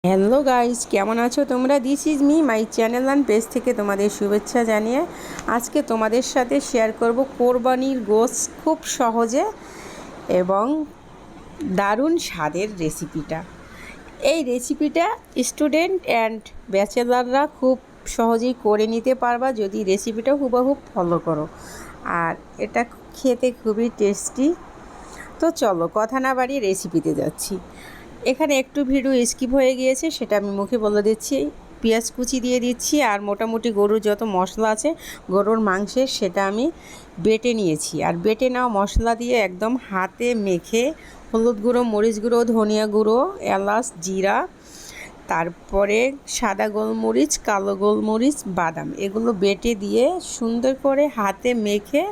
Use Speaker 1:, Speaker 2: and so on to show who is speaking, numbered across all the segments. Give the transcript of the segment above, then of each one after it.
Speaker 1: Hello guys, কেমন আছো তোমরা? This is me my channel and page থেকে তোমাদের শুভেচ্ছা জানিয়ে আজকে তোমাদের সাথে শেয়ার করব কোরবানির গোশত খুব সহজে এবং দারুণ স্বাদের রেসিপিটা। এই রেসিপিটা স্টুডেন্ট অ্যান্ড ব্যাচেলাররা খুব সহজেই করে নিতে পারবা যদি রেসিপিটা হুবহু ফলো করো। আর এটা খেতে খুবই টেস্টি। তো চলো কথা না বাড়িয়ে রেসিপিতে যাচ্ছি। এখানে একটু ভিডিও স্কিপ হয়ে গিয়েছে, সেটা আমি মুখে বলে দিচ্ছি। পেঁয়াজ কুচি দিয়ে দিচ্ছি আর মোটামুটি গরুর যত মশলা আছে গরুর মাংসের সেটা আমি বেটে নিয়েছি। আর বেটে নেওয়া মশলা দিয়ে একদম হাতে মেখে হলুদ গুঁড়ো, মরিচ গুঁড়ো, ধনিয়া গুঁড়ো, এলাচ, জিরা, তারপরে সাদা গোলমরিচ, কালো গোলমরিচ, বাদাম এগুলো বেটে দিয়ে সুন্দর করে হাতে মেখে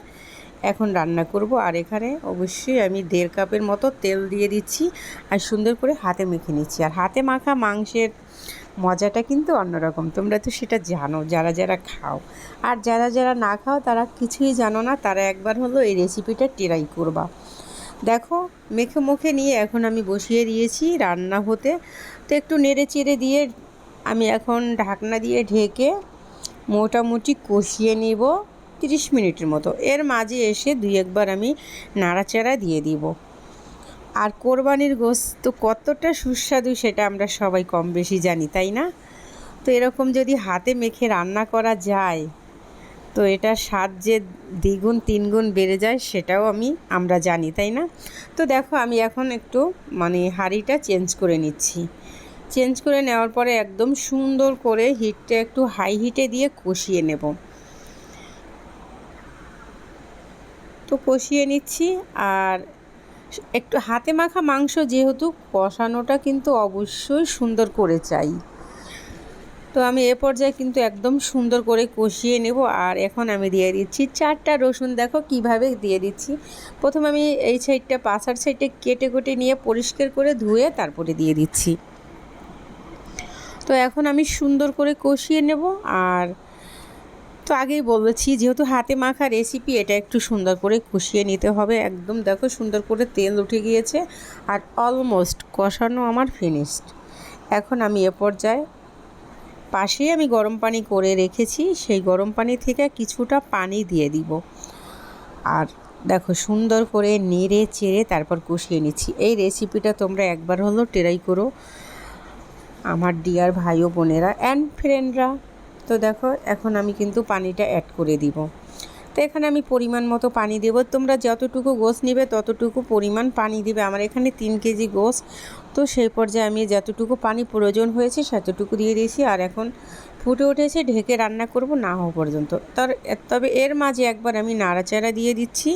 Speaker 1: এখন রান্না করব। আর এখানে অবশ্যই আমি 1.5 কাপের মতো তেল দিয়ে দিচ্ছি আর সুন্দর করে হাতে মেখে নিচ্ছি। আর হাতে মাখা মাংসের মজাটা কিন্তু অন্যরকম, তোমরা তো সেটা জানো যারা যারা খাও। আর যারা যারা না খাও তারা কিছুই জানো না, তারা একবার হলো এই রেসিপিটা ট্রাই করবা। দেখো মেখে মুখে নিয়ে এখন আমি বসিয়ে দিয়েছি রান্না হতে। তো একটু নেড়ে চেড়ে দিয়ে আমি এখন ঢাকনা দিয়ে ঢেকে মোটামুটি কষিয়ে নেব 30 মিনিটের মতো। এর মাঝে এসে 2-1 বার আমি নাড়াচাড়া দিয়ে দিব। আর কোরবানির গোশত কতটা সুস্বাদু সেটা আমরা সবাই কম বেশি জানি, তাই না? তো এরকম যদি হাতে মেখে রান্না করা যায় তো এটা স্বাদ যে দ্বিগুণ তিনগুণ বেড়ে যায় সেটাও আমরা জানি, তাই না? তো দেখো আমি এখন একটু হাঁড়িটা চেঞ্জ করে নিচ্ছি। চেঞ্জ করে নেওয়ার পরে একদম সুন্দর করে হিটটা একটু হাই হিটে দিয়ে কষিয়ে নেব। তো কষিয়ে নিচ্ছি। আর একটু হাতে মাখা মাংস যেহেতু কষানোটা কিন্তু অবশ্যই সুন্দর করে চাই। তো আমি এ পর্যায়ে কিন্তু একদম সুন্দর করে কষিয়ে নেব। আর এখন আমি দিয়ে দিচ্ছি 4টা রসুন। দেখো কিভাবে দিয়ে দিচ্ছি। প্রথমে আমি এই সাইডটা পাছার সাইডে কেটে কেটে নিয়ে পরিষ্কার করে ধুয়ে তারপরে দিয়ে দিচ্ছি। তো এখন আমি সুন্দর করে কষিয়ে নেব। আর তো আগেই বলেছি যেহেতু হাতে মাখা রেসিপি এটা একটু সুন্দর করে কষিয়ে নিতে হবে। একদম দেখো সুন্দর করে তেল উঠে গিয়েছে আর অলমোস্ট কষানো আমার ফিনিশড। এখন আমি এ পর্যায়ে পাশেই আমি গরম পানি করে রেখেছি, সেই গরম পানি থেকে কিছুটা পানি দিয়ে দিব। আর দেখো সুন্দর করে নেড়ে চেড়ে তারপর কষিয়ে নিচ্ছি। এই রেসিপিটা তোমরা একবার হলো ট্রাই করো আমার ডিয়ার ভাই ও বোনেরা অ্যান্ড ফ্রেন্ডরা। তো দেখো এখন আমি কিন্তু পানিটা অ্যাড করে দিব। তো এখানে আমি পরিমাণ মতো পানি দেব। তোমরা যতটুকু গোশ নেবে ততটুকু পরিমাণ পানি দিবে। আমার এখানে 3 কেজি গোশ, তো সেই পর্যায়ে আমি যতটুকু পানি প্রয়োজন হয়েছে সেতটুকু দিয়ে দিয়েছি। আর এখন ফুটে উঠেছে, ঢেকে রান্না করব না হওয়া পর্যন্ত। তবে এর মাঝে একবার আমি নাড়াচাড়া দিয়ে দিচ্ছি।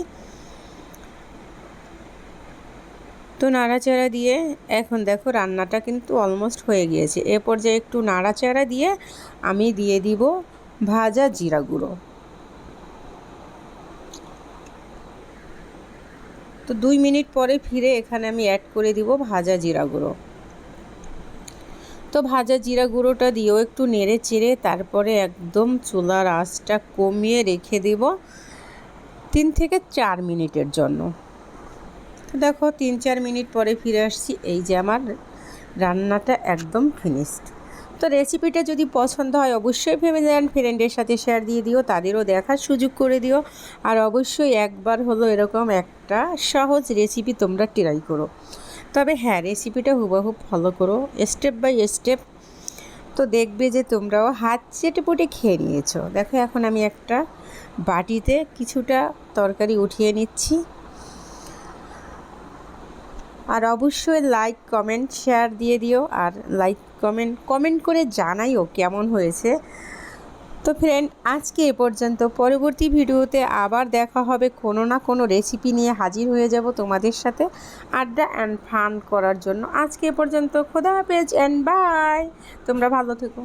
Speaker 1: তো নাড়াচাড়া দিয়ে এখন দেখো রান্নাটা কিন্তু অলমোস্ট হয়ে গিয়েছে। এ পর্যায়ে একটু নাড়াচাড়া দিয়ে আমি দিয়ে দিব ভাজা জিরা গুঁড়ো। তো 2 মিনিট পরে ফিরে এখানে আমি অ্যাড করে দিব ভাজা জিরা গুঁড়ো। তো ভাজা জিরা গুঁড়োটা দিয়েও একটু নেড়ে চেড়ে তারপরে একদম চুলার আঁচটা কমিয়ে রেখে দেব 3 থেকে 4 মিনিটের জন্য। তো দেখো 3-4 মিনিট পরে ফিরে আসছি। এই যে আমার রান্নাটা একদম ফিনিশড। তো রেসিপিটা যদি পছন্দ হয় অবশ্যই ফ্যামিলি অ্যান্ড ফ্রেন্ডের সাথে শেয়ার দিয়ে দিও, তাদেরও দেখার সুযোগ করে দিও। আর অবশ্যই একবার হলো এরকম একটা সহজ রেসিপি তোমরা ট্রাই করো। তবে হ্যাঁ, রেসিপিটা হুবহু ফলো করো স্টেপ বাই স্টেপ। তো দেখবে যে তোমরাও হাত চেটেপুটে খেয়ে নিয়েছো। দেখো এখন আমি একটা বাটিতে কিছুটা তরকারি উঠিয়ে নিচ্ছি। আর অবশ্যই লাইক কমেন্ট শেয়ার দিয়ে দিও। আর লাইক কমেন্ট করে জানাইও কেমন হয়েছে। তো ফ্রেন্ড আজকে এ পর্যন্ত। পরবর্তী ভিডিওতে আবার দেখা হবে, কোনো না কোনো রেসিপি নিয়ে হাজির হয়ে যাব তোমাদের সাথে আড্ডা অ্যান্ড ফান করার জন্য। আজকে এ পর্যন্ত, খোদা হাফেজ অ্যান্ড বাই। তোমরা ভালো থেকো।